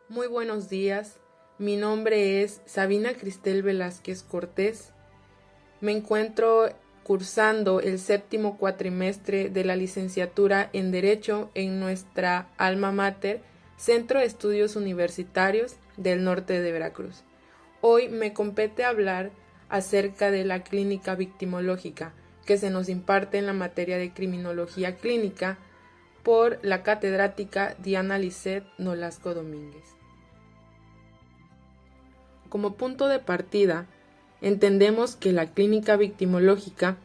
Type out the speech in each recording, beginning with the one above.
Muy buenos días, mi nombre es Sabina Cristel Velázquez Cortés. Me encuentro cursando el 7º cuatrimestre de la licenciatura en Derecho en nuestra alma mater, Centro de Estudios Universitarios del Norte de Veracruz. Hoy me compete hablar acerca de la clínica victimológica que se nos imparte en la materia de criminología clínica por la catedrática Diana Lisset Nolasco Domínguez. Como punto de partida, entendemos que la clínica victimológica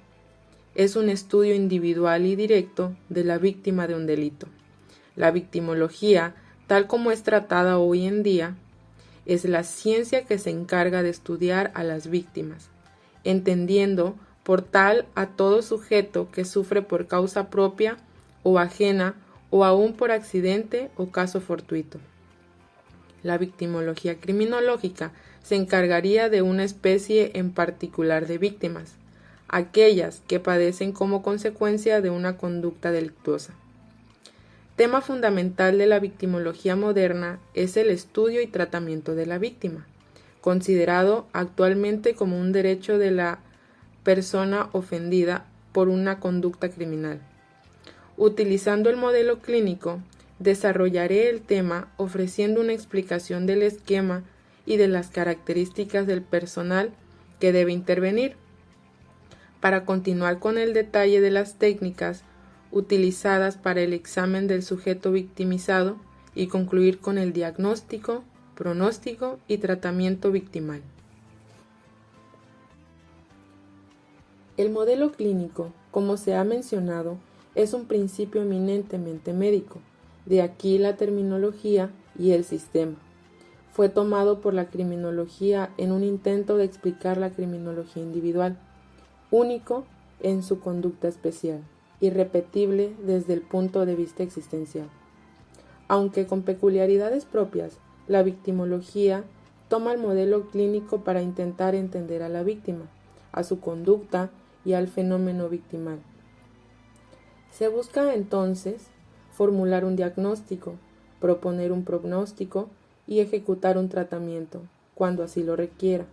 es un estudio individual y directo de la víctima de un delito. La victimología, tal como es tratada hoy en día, es la ciencia que se encarga de estudiar a las víctimas, entendiendo por tal a todo sujeto que sufre por causa propia o ajena o aún por accidente o caso fortuito. La victimología criminológica se encargaría de una especie en particular de víctimas, aquellas que padecen como consecuencia de una conducta delictuosa. Tema fundamental de la victimología moderna es el estudio y tratamiento de la víctima, considerado actualmente como un derecho de la persona ofendida por una conducta criminal. Utilizando el modelo clínico, desarrollaré el tema ofreciendo una explicación del esquema y de las características del personal que debe intervenir. Para continuar con el detalle de las técnicas utilizadas para el examen del sujeto victimizado y concluir con el diagnóstico, pronóstico y tratamiento victimal. El modelo clínico, como se ha mencionado, es un principio eminentemente médico, de aquí la terminología y el sistema. Fue tomado por la criminología en un intento de explicar la criminología individual, único en su conducta especial, irrepetible desde el punto de vista existencial. Aunque con peculiaridades propias, la victimología toma el modelo clínico para intentar entender a la víctima, a su conducta y al fenómeno victimal. Se busca entonces formular un diagnóstico, proponer un pronóstico y ejecutar un tratamiento, cuando así lo requiera,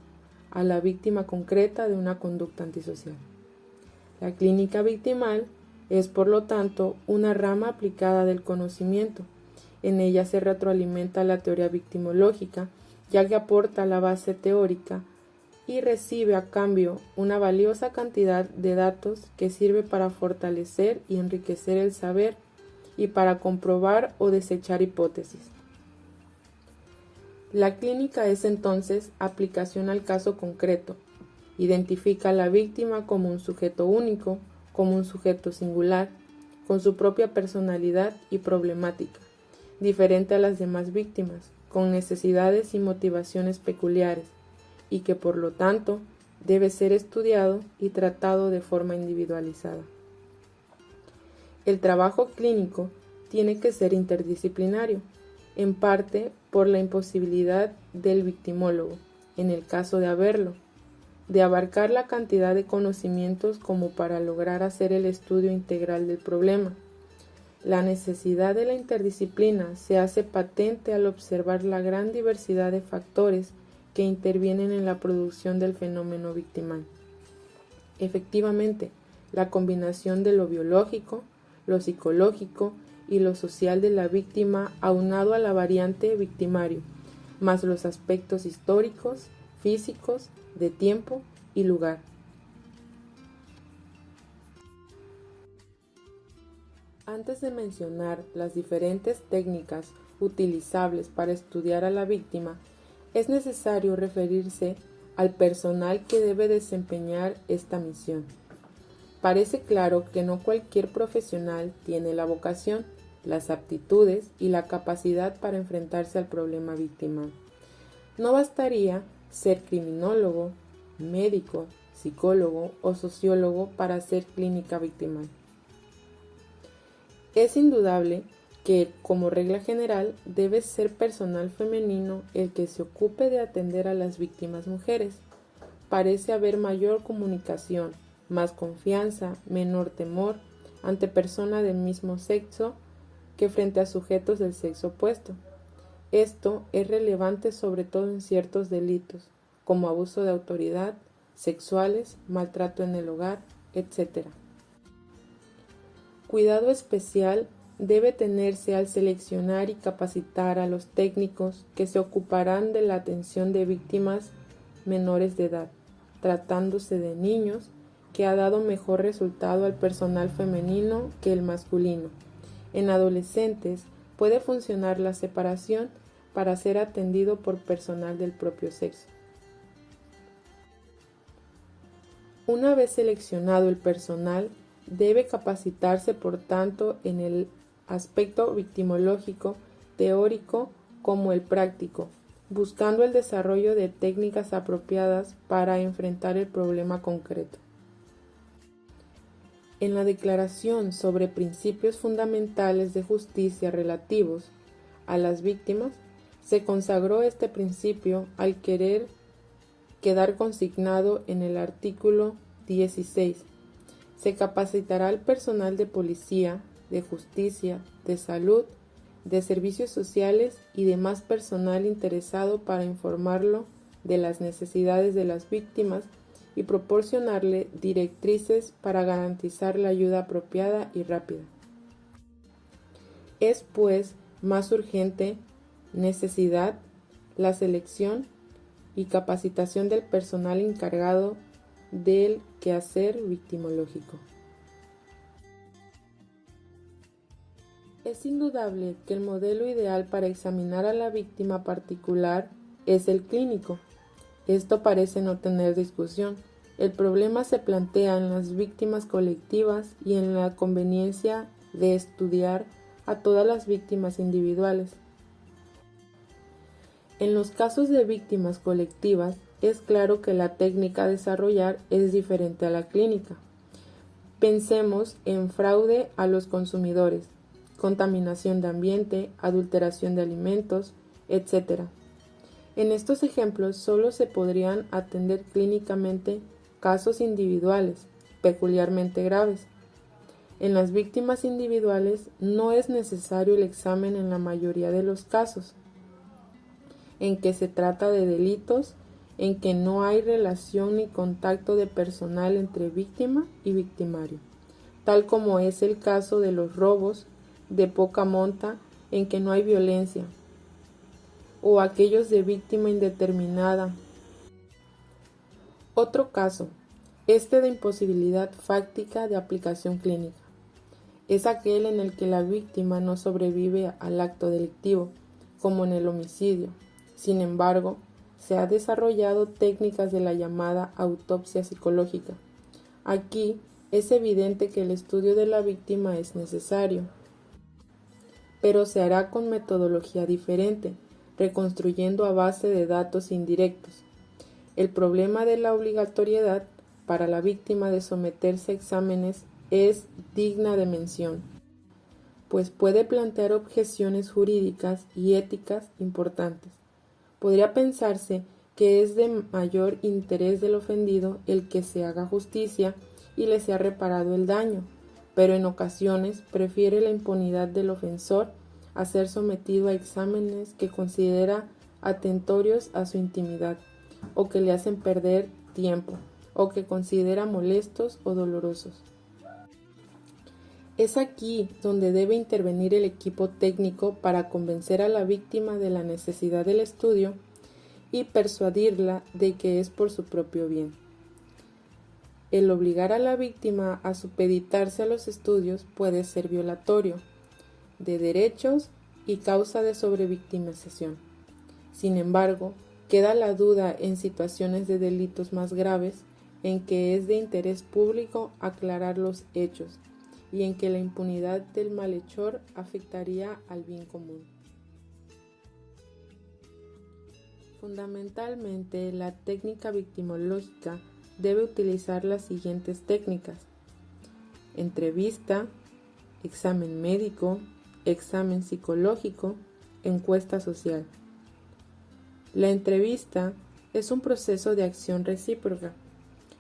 a la víctima concreta de una conducta antisocial. La clínica victimal es, por lo tanto, una rama aplicada del conocimiento. En ella se retroalimenta la teoría victimológica, ya que aporta la base teórica y recibe a cambio una valiosa cantidad de datos que sirve para fortalecer y enriquecer el saber y para comprobar o desechar hipótesis. La clínica es entonces aplicación al caso concreto. Identifica a la víctima como un sujeto único, como un sujeto singular, con su propia personalidad y problemática, diferente a las demás víctimas, con necesidades y motivaciones peculiares, y que por lo tanto debe ser estudiado y tratado de forma individualizada. El trabajo clínico tiene que ser interdisciplinario, en parte por la imposibilidad del victimólogo, en el caso de haberlo, de abarcar la cantidad de conocimientos como para lograr hacer el estudio integral del problema. La necesidad de la interdisciplina se hace patente al observar la gran diversidad de factores que intervienen en la producción del fenómeno victimal. Efectivamente, la combinación de lo biológico, lo psicológico y lo social de la víctima aunado a la variante victimario, más los aspectos históricos, físicos, de tiempo y lugar. Antes de mencionar las diferentes técnicas utilizables para estudiar a la víctima, es necesario referirse al personal que debe desempeñar esta misión. Parece claro que no cualquier profesional tiene la vocación, las aptitudes y la capacidad para enfrentarse al problema victimal. No bastaría ser criminólogo, médico, psicólogo o sociólogo para hacer clínica victimal. Es indudable que, como regla general, debe ser personal femenino el que se ocupe de atender a las víctimas mujeres. Parece haber mayor comunicación, más confianza, menor temor ante personas del mismo sexo que frente a sujetos del sexo opuesto. Esto es relevante sobre todo en ciertos delitos, como abuso de autoridad, sexuales, maltrato en el hogar, etc. Cuidado especial debe tenerse al seleccionar y capacitar a los técnicos que se ocuparán de la atención de víctimas menores de edad, tratándose de niños, que ha dado mejor resultado al personal femenino que el masculino. En adolescentes puede funcionar la separación para ser atendido por personal del propio sexo. Una vez seleccionado el personal, debe capacitarse por tanto en el aspecto victimológico, teórico como el práctico, buscando el desarrollo de técnicas apropiadas para enfrentar el problema concreto. En la Declaración sobre Principios Fundamentales de Justicia relativos a las víctimas, se consagró este principio al quedar consignado en el artículo 16. Se capacitará al personal de policía, de justicia, de salud, de servicios sociales y demás personal interesado para informarlo de las necesidades de las víctimas y proporcionarle directrices para garantizar la ayuda apropiada y rápida. Es, pues, más urgente necesidad la selección y capacitación del personal encargado del quehacer victimológico. Es indudable que el modelo ideal para examinar a la víctima particular es el clínico. Esto parece no tener discusión. El problema se plantea en las víctimas colectivas y en la conveniencia de estudiar a todas las víctimas individuales. En los casos de víctimas colectivas, es claro que la técnica a desarrollar es diferente a la clínica. Pensemos en fraude a los consumidores, contaminación de ambiente, adulteración de alimentos, etc. En estos ejemplos solo se podrían atender clínicamente casos individuales, peculiarmente graves. En las víctimas individuales no es necesario el examen en la mayoría de los casos, en que se trata de delitos en que no hay relación ni contacto de personal entre víctima y victimario, tal como es el caso de los robos de poca monta en que no hay violencia, o aquellos de víctima indeterminada. Otro caso, este de imposibilidad fáctica de aplicación clínica, es aquel en el que la víctima no sobrevive al acto delictivo, como en el homicidio. Sin embargo, se han desarrollado técnicas de la llamada autopsia psicológica. Aquí es evidente que el estudio de la víctima es necesario, pero se hará con metodología diferente, reconstruyendo a base de datos indirectos. El problema de la obligatoriedad para la víctima de someterse a exámenes es digna de mención, pues puede plantear objeciones jurídicas y éticas importantes. Podría pensarse que es de mayor interés del ofendido el que se haga justicia y le sea reparado el daño, pero en ocasiones prefiere la impunidad del ofensor a ser sometido a exámenes que considera atentorios a su intimidad, o que le hacen perder tiempo, o que considera molestos o dolorosos. Es aquí donde debe intervenir el equipo técnico para convencer a la víctima de la necesidad del estudio y persuadirla de que es por su propio bien. El obligar a la víctima a supeditarse a los estudios puede ser violatorio de derechos y causa de sobrevictimización. Sin embargo, queda la duda en situaciones de delitos más graves en que es de interés público aclarar los hechos y en que la impunidad del malhechor afectaría al bien común. Fundamentalmente, la técnica victimológica debe utilizar las siguientes técnicas: entrevista, examen médico, examen psicológico, encuesta social. La entrevista es un proceso de acción recíproca,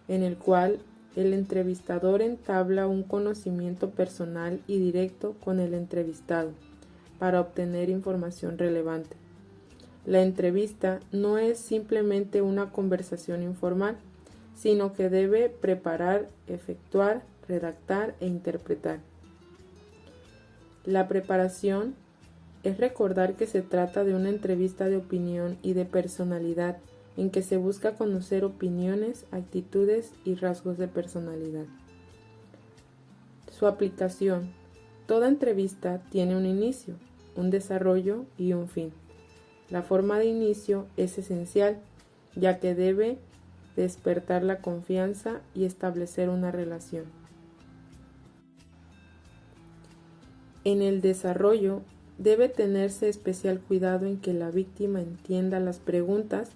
en el cual el entrevistador entabla un conocimiento personal y directo con el entrevistado para obtener información relevante. La entrevista no es simplemente una conversación informal, sino que debe preparar, efectuar, redactar e interpretar. La preparación es recordar que se trata de una entrevista de opinión y de personalidad, en que se busca conocer opiniones, actitudes y rasgos de personalidad. Su aplicación. Toda entrevista tiene un inicio, un desarrollo y un fin. La forma de inicio es esencial, ya que debe despertar la confianza y establecer una relación. En el desarrollo debe tenerse especial cuidado en que la víctima entienda las preguntas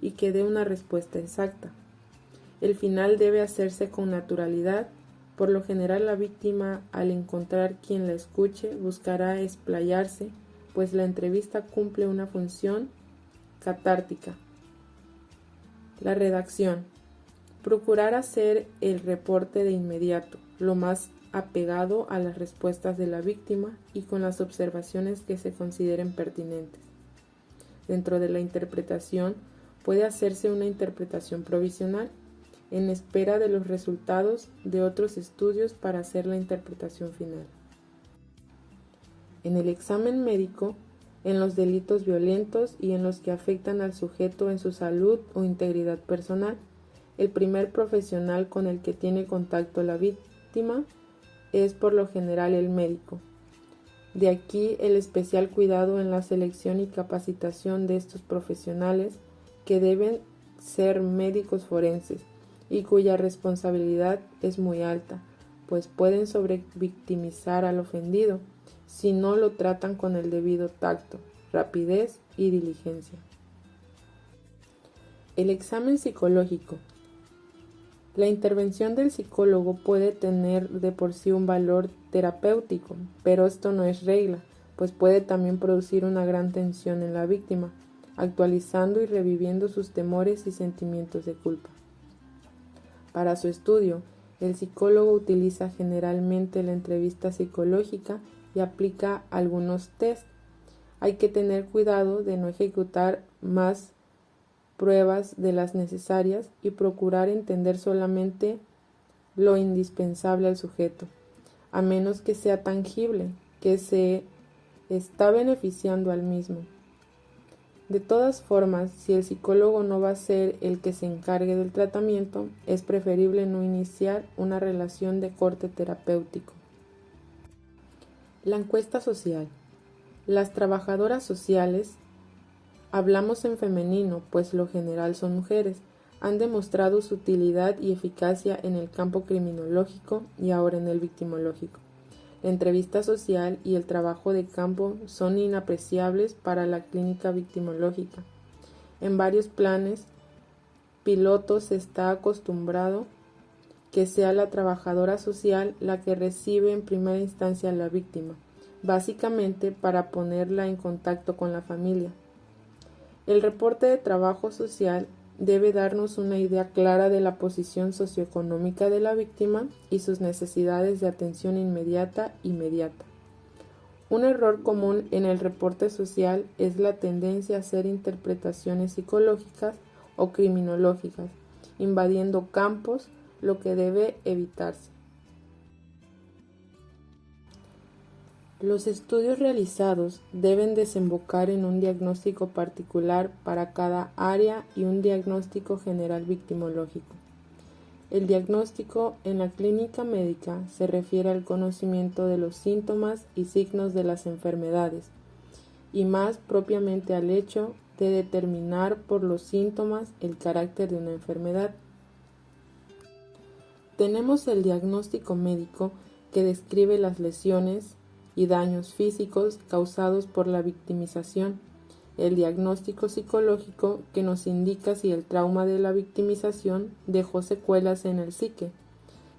y que dé una respuesta exacta. El final debe hacerse con naturalidad. Por lo general, la víctima, al encontrar quien la escuche, buscará explayarse, pues la entrevista cumple una función catártica. La redacción. Procurar hacer el reporte de inmediato, lo más apegado a las respuestas de la víctima y con las observaciones que se consideren pertinentes. Dentro de la interpretación, puede hacerse una interpretación provisional, en espera de los resultados de otros estudios para hacer la interpretación final. En el examen médico, en los delitos violentos y en los que afectan al sujeto en su salud o integridad personal, el primer profesional con el que tiene contacto la víctima es por lo general el médico. De aquí el especial cuidado en la selección y capacitación de estos profesionales, que deben ser médicos forenses y cuya responsabilidad es muy alta, pues pueden sobrevictimizar al ofendido si no lo tratan con el debido tacto, rapidez y diligencia. El examen psicológico. La intervención del psicólogo puede tener de por sí un valor terapéutico, pero esto no es regla, pues puede también producir una gran tensión en la víctima, actualizando y reviviendo sus temores y sentimientos de culpa. Para su estudio, el psicólogo utiliza generalmente la entrevista psicológica y aplica algunos test. Hay que tener cuidado de no ejecutar más pruebas de las necesarias y procurar entender solamente lo indispensable al sujeto, a menos que sea tangible, que se está beneficiando al mismo. De todas formas, si el psicólogo no va a ser el que se encargue del tratamiento, es preferible no iniciar una relación de corte terapéutico. La encuesta social. Las trabajadoras sociales, hablamos en femenino, pues lo general son mujeres, han demostrado su utilidad y eficacia en el campo criminológico y ahora en el victimológico. La entrevista social y el trabajo de campo son inapreciables para la clínica victimológica. En varios planes pilotos se está acostumbrado que sea la trabajadora social la que recibe en primera instancia a la víctima, básicamente para ponerla en contacto con la familia. El reporte de trabajo social debe darnos una idea clara de la posición socioeconómica de la víctima y sus necesidades de atención inmediata. Un error común en el reporte social es la tendencia a hacer interpretaciones psicológicas o criminológicas, invadiendo campos, lo que debe evitarse. Los estudios realizados deben desembocar en un diagnóstico particular para cada área y un diagnóstico general victimológico. El diagnóstico en la clínica médica se refiere al conocimiento de los síntomas y signos de las enfermedades, y más propiamente al hecho de determinar por los síntomas el carácter de una enfermedad. Tenemos el diagnóstico médico, que describe las lesiones y daños físicos causados por la victimización, el diagnóstico psicológico, que nos indica si el trauma de la victimización dejó secuelas en el psique,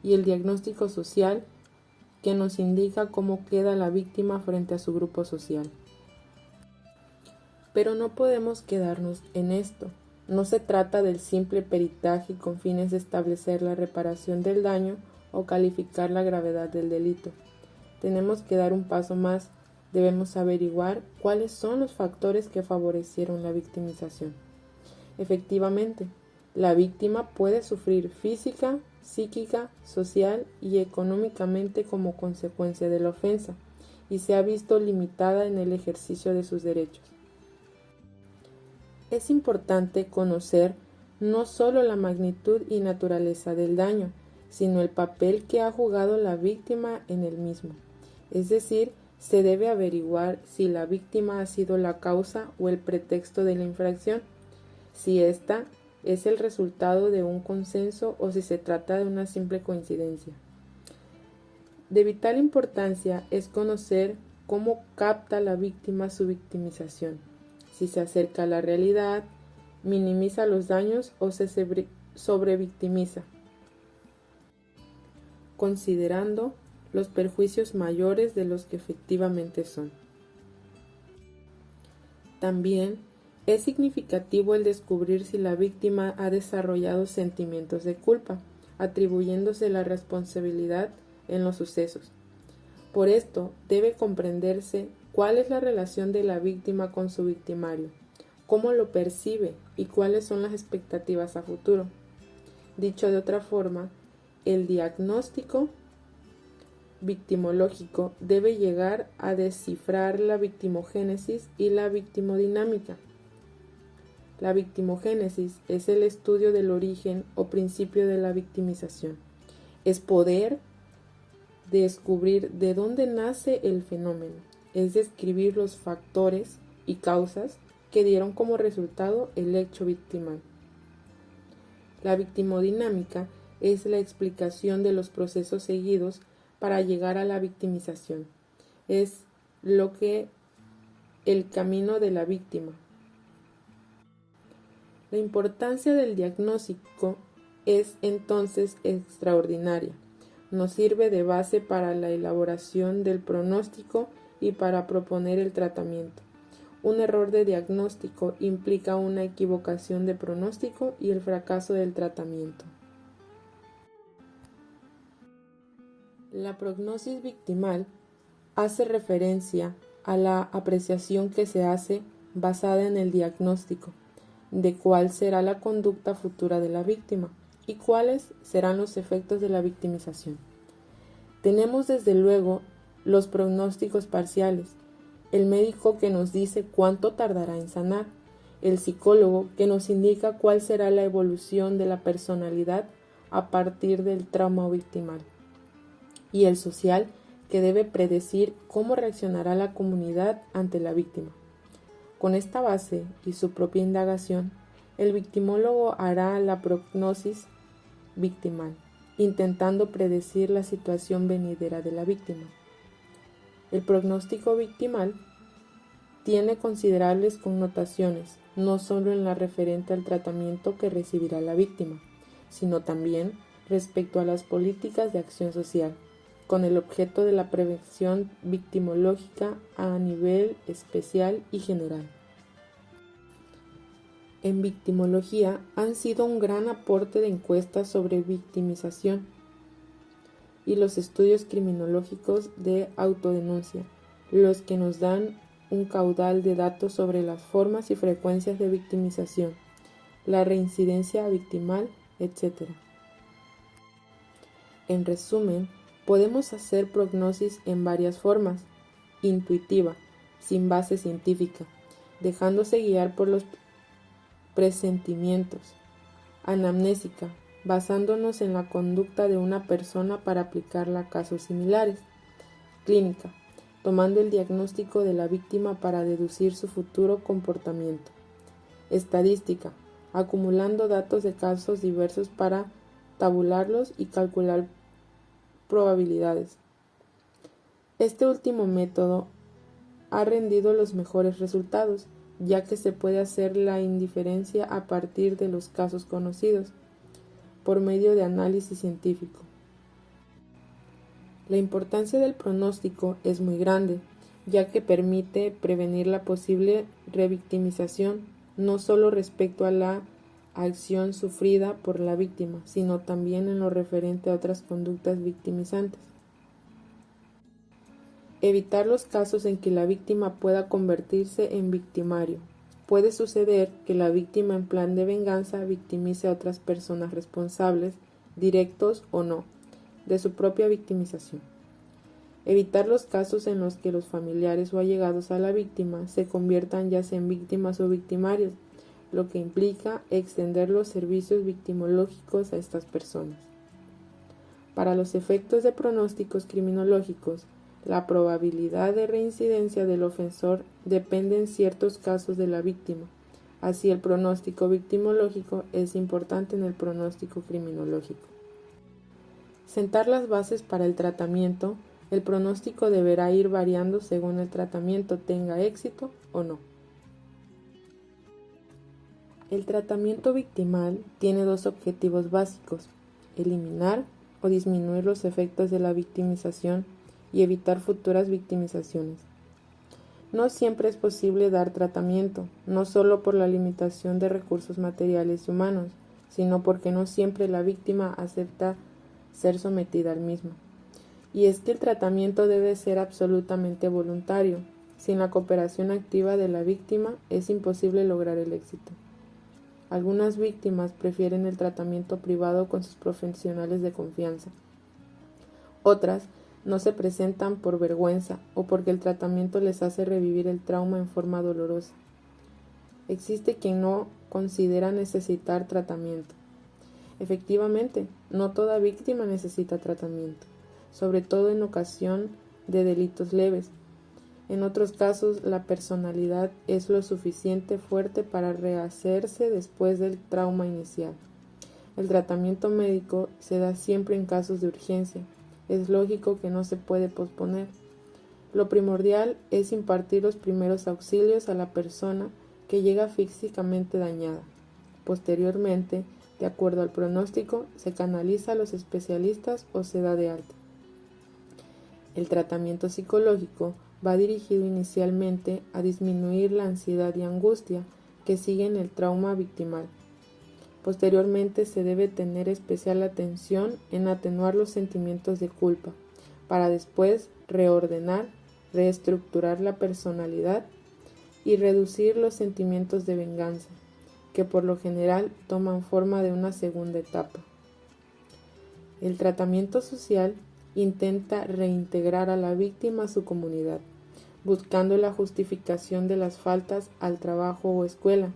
y el diagnóstico social, que nos indica cómo queda la víctima frente a su grupo social. Pero no podemos quedarnos en esto. No se trata del simple peritaje con fines de establecer la reparación del daño o calificar la gravedad del delito. Tenemos que dar un paso más, Debemos averiguar cuáles son los factores que favorecieron la victimización. Efectivamente, la víctima puede sufrir física, psíquica, social y económicamente como consecuencia de la ofensa, y se ha visto limitada en el ejercicio de sus derechos. Es importante conocer no solo la magnitud y naturaleza del daño, sino el papel que ha jugado la víctima en el mismo. Es decir, se debe averiguar si la víctima ha sido la causa o el pretexto de la infracción, si ésta es el resultado de un consenso o si se trata de una simple coincidencia. De vital importancia es conocer cómo capta la víctima su victimización, si se acerca a la realidad, minimiza los daños o se sobrevictimiza, considerando los perjuicios mayores de los que efectivamente son. También es significativo el descubrir si la víctima ha desarrollado sentimientos de culpa, atribuyéndose la responsabilidad en los sucesos. Por esto, debe comprenderse cuál es la relación de la víctima con su victimario, cómo lo percibe y cuáles son las expectativas a futuro. Dicho de otra forma, el diagnóstico victimológico debe llegar a descifrar la victimogénesis y la victimodinámica. La victimogénesis es el estudio del origen o principio de la victimización. Es poder descubrir de dónde nace el fenómeno, es describir los factores y causas que dieron como resultado el hecho victimal. La victimodinámica es la explicación de los procesos seguidos para llegar a la victimización. Es lo que el camino de la víctima. La importancia del diagnóstico es entonces extraordinaria. Nos sirve de base para la elaboración del pronóstico y para proponer el tratamiento. Un error de diagnóstico implica una equivocación de pronóstico y el fracaso del tratamiento. La prognosis victimal hace referencia a la apreciación que se hace basada en el diagnóstico de cuál será la conducta futura de la víctima y cuáles serán los efectos de la victimización. Tenemos desde luego los pronósticos parciales, el médico que nos dice cuánto tardará en sanar, el psicólogo que nos indica cuál será la evolución de la personalidad a partir del trauma victimal, y el social que debe predecir cómo reaccionará la comunidad ante la víctima. Con esta base y su propia indagación, el victimólogo hará la prognosis victimal, intentando predecir la situación venidera de la víctima. El pronóstico victimal tiene considerables connotaciones, no solo en la referente al tratamiento que recibirá la víctima, sino también respecto a las políticas de acción social, con el objeto de la prevención victimológica a nivel especial y general. En victimología han sido un gran aporte de encuestas sobre victimización y los estudios criminológicos de autodenuncia, los que nos dan un caudal de datos sobre las formas y frecuencias de victimización, la reincidencia victimal, etc. En resumen, podemos hacer prognosis en varias formas: intuitiva, sin base científica, dejándose guiar por los presentimientos; anamnésica, basándonos en la conducta de una persona para aplicarla a casos similares; clínica, tomando el diagnóstico de la víctima para deducir su futuro comportamiento; estadística, acumulando datos de casos diversos para tabularlos y calcular probabilidades. Este último método ha rendido los mejores resultados, ya que se puede hacer la indiferencia a partir de los casos conocidos, por medio de análisis científico. La importancia del pronóstico es muy grande, ya que permite prevenir la posible revictimización, no solo respecto a la acción sufrida por la víctima, sino también en lo referente a otras conductas victimizantes. Evitar los casos en que la víctima pueda convertirse en victimario. Puede suceder que la víctima en plan de venganza victimice a otras personas responsables, directos o no, de su propia victimización. Evitar los casos en los que los familiares o allegados a la víctima se conviertan ya sea en víctimas o victimarios, lo que implica extender los servicios victimológicos a estas personas. Para los efectos de pronósticos criminológicos, la probabilidad de reincidencia del ofensor depende en ciertos casos de la víctima. Así, el pronóstico victimológico es importante en el pronóstico criminológico. Sentar las bases para el tratamiento. El pronóstico deberá ir variando según el tratamiento tenga éxito o no. El tratamiento victimal tiene dos objetivos básicos: eliminar o disminuir los efectos de la victimización y evitar futuras victimizaciones. No siempre es posible dar tratamiento, no solo por la limitación de recursos materiales y humanos, sino porque no siempre la víctima acepta ser sometida al mismo. Y es que el tratamiento debe ser absolutamente voluntario. Sin la cooperación activa de la víctima es imposible lograr el éxito. Algunas víctimas prefieren el tratamiento privado con sus profesionales de confianza. Otras no se presentan por vergüenza o porque el tratamiento les hace revivir el trauma en forma dolorosa. Existe quien no considera necesitar tratamiento. Efectivamente, no toda víctima necesita tratamiento, sobre todo en ocasión de delitos leves. En otros casos, la personalidad es lo suficiente fuerte para rehacerse después del trauma inicial. El tratamiento médico se da siempre en casos de urgencia. Es lógico que no se puede posponer. Lo primordial es impartir los primeros auxilios a la persona que llega físicamente dañada. Posteriormente, de acuerdo al pronóstico, se canaliza a los especialistas o se da de alta. El tratamiento psicológico va dirigido inicialmente a disminuir la ansiedad y angustia que siguen el trauma victimal. Posteriormente se debe tener especial atención en atenuar los sentimientos de culpa, para después reordenar, reestructurar la personalidad y reducir los sentimientos de venganza, que por lo general toman forma de una segunda etapa. El tratamiento social intenta reintegrar a la víctima a su comunidad, buscando la justificación de las faltas al trabajo o escuela,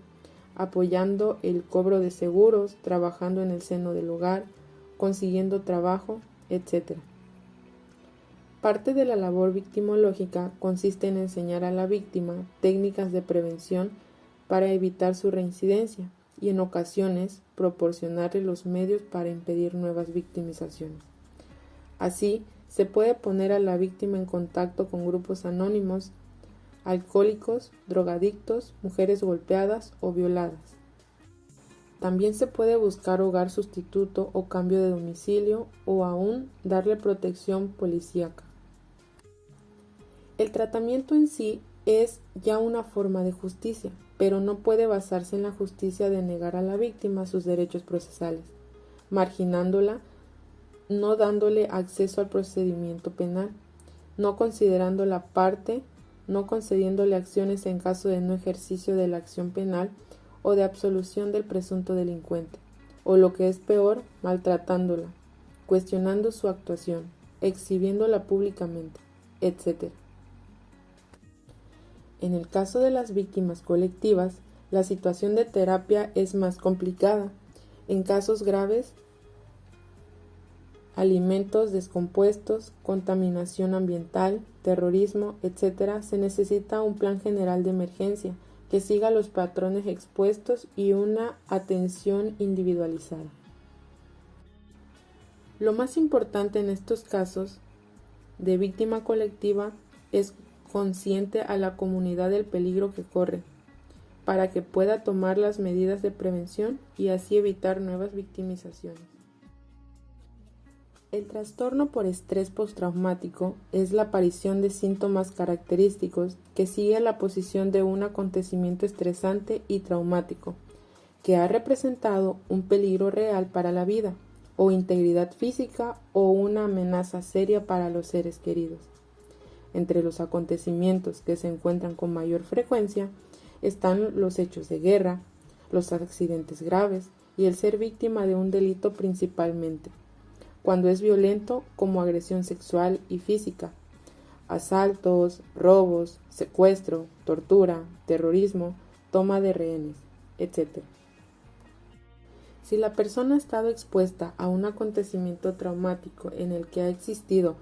apoyando el cobro de seguros, trabajando en el seno del hogar, consiguiendo trabajo, etc. Parte de la labor victimológica consiste en enseñar a la víctima técnicas de prevención para evitar su reincidencia y en ocasiones proporcionarle los medios para impedir nuevas victimizaciones. Así, se puede poner a la víctima en contacto con grupos anónimos, alcohólicos, drogadictos, mujeres golpeadas o violadas. También se puede buscar hogar sustituto o cambio de domicilio o aún darle protección policíaca. El tratamiento en sí es ya una forma de justicia, pero no puede basarse en la justicia de negar a la víctima sus derechos procesales, marginándola, no dándole acceso al procedimiento penal, no considerándola parte, no concediéndole acciones en caso de no ejercicio de la acción penal o de absolución del presunto delincuente, o lo que es peor, maltratándola, cuestionando su actuación, exhibiéndola públicamente, etc. En el caso de las víctimas colectivas, la situación de terapia es más complicada. En casos graves, alimentos descompuestos, contaminación ambiental, terrorismo, etc., se necesita un plan general de emergencia que siga los patrones expuestos y una atención individualizada. Lo más importante en estos casos de víctima colectiva es consciente a la comunidad del peligro que corre, para que pueda tomar las medidas de prevención y así evitar nuevas victimizaciones. El trastorno por estrés postraumático es la aparición de síntomas característicos que siguen la posición de un acontecimiento estresante y traumático, que ha representado un peligro real para la vida, o integridad física, o una amenaza seria para los seres queridos. Entre los acontecimientos que se encuentran con mayor frecuencia están los hechos de guerra, los accidentes graves y el ser víctima de un delito principalmente, cuando es violento, como agresión sexual y física, asaltos, robos, secuestro, tortura, terrorismo, toma de rehenes, etc. Si la persona ha estado expuesta a un acontecimiento traumático en el que ha existido,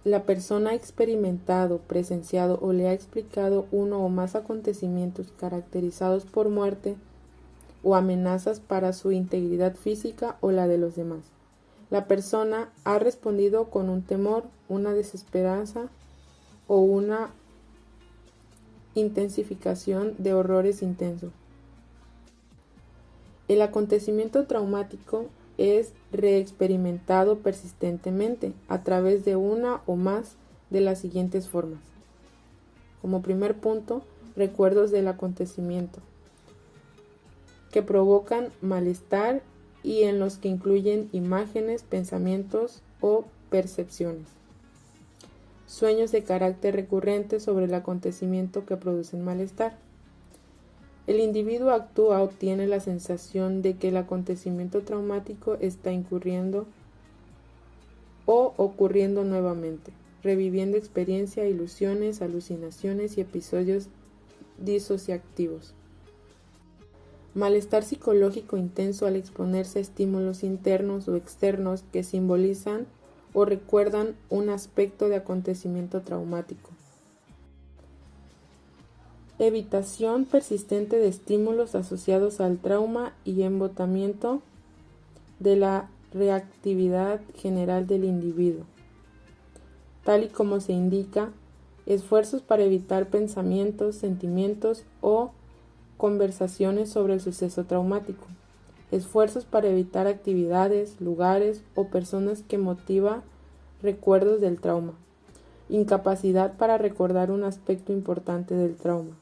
la persona ha experimentado, presenciado o le ha explicado uno o más acontecimientos caracterizados por muerte o amenazas para su integridad física o la de los demás. La persona ha respondido con un temor, una desesperanza o una intensificación de horrores intensos. El acontecimiento traumático es reexperimentado persistentemente a través de una o más de las siguientes formas. Como primer punto, recuerdos del acontecimiento, que provocan malestar y en los que incluyen imágenes, pensamientos o percepciones. Sueños de carácter recurrente sobre el acontecimiento que producen malestar. El individuo actúa o tiene la sensación de que el acontecimiento traumático está incurriendo o ocurriendo nuevamente, reviviendo experiencias, ilusiones, alucinaciones y episodios disociativos. Malestar psicológico intenso al exponerse a estímulos internos o externos que simbolizan o recuerdan un aspecto de acontecimiento traumático. Evitación persistente de estímulos asociados al trauma y embotamiento de la reactividad general del individuo. Tal y como se indica, esfuerzos para evitar pensamientos, sentimientos o conversaciones sobre el suceso traumático. Esfuerzos para evitar actividades, lugares o personas que motivan recuerdos del trauma. Incapacidad para recordar un aspecto importante del trauma.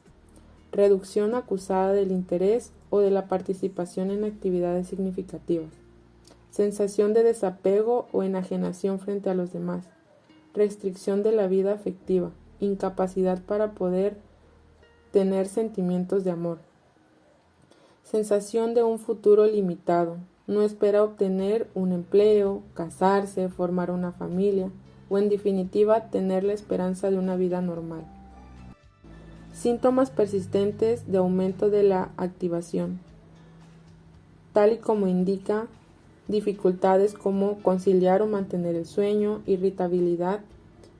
Reducción acusada del interés o de la participación en actividades significativas. Sensación de desapego o enajenación frente a los demás. Restricción de la vida afectiva. Incapacidad para poder tener sentimientos de amor. Sensación de un futuro limitado. No espera obtener un empleo, casarse, formar una familia o en definitiva tener la esperanza de una vida normal. Síntomas persistentes de aumento de la activación, tal y como indica dificultades como conciliar o mantener el sueño, irritabilidad,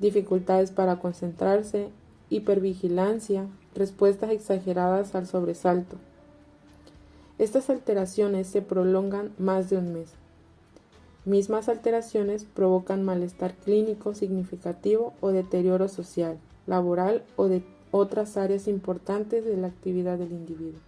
dificultades para concentrarse, hipervigilancia, respuestas exageradas al sobresalto. Estas alteraciones se prolongan más de un mes. Mismas alteraciones provocan malestar clínico significativo o deterioro social, laboral o de otras áreas importantes de la actividad del individuo.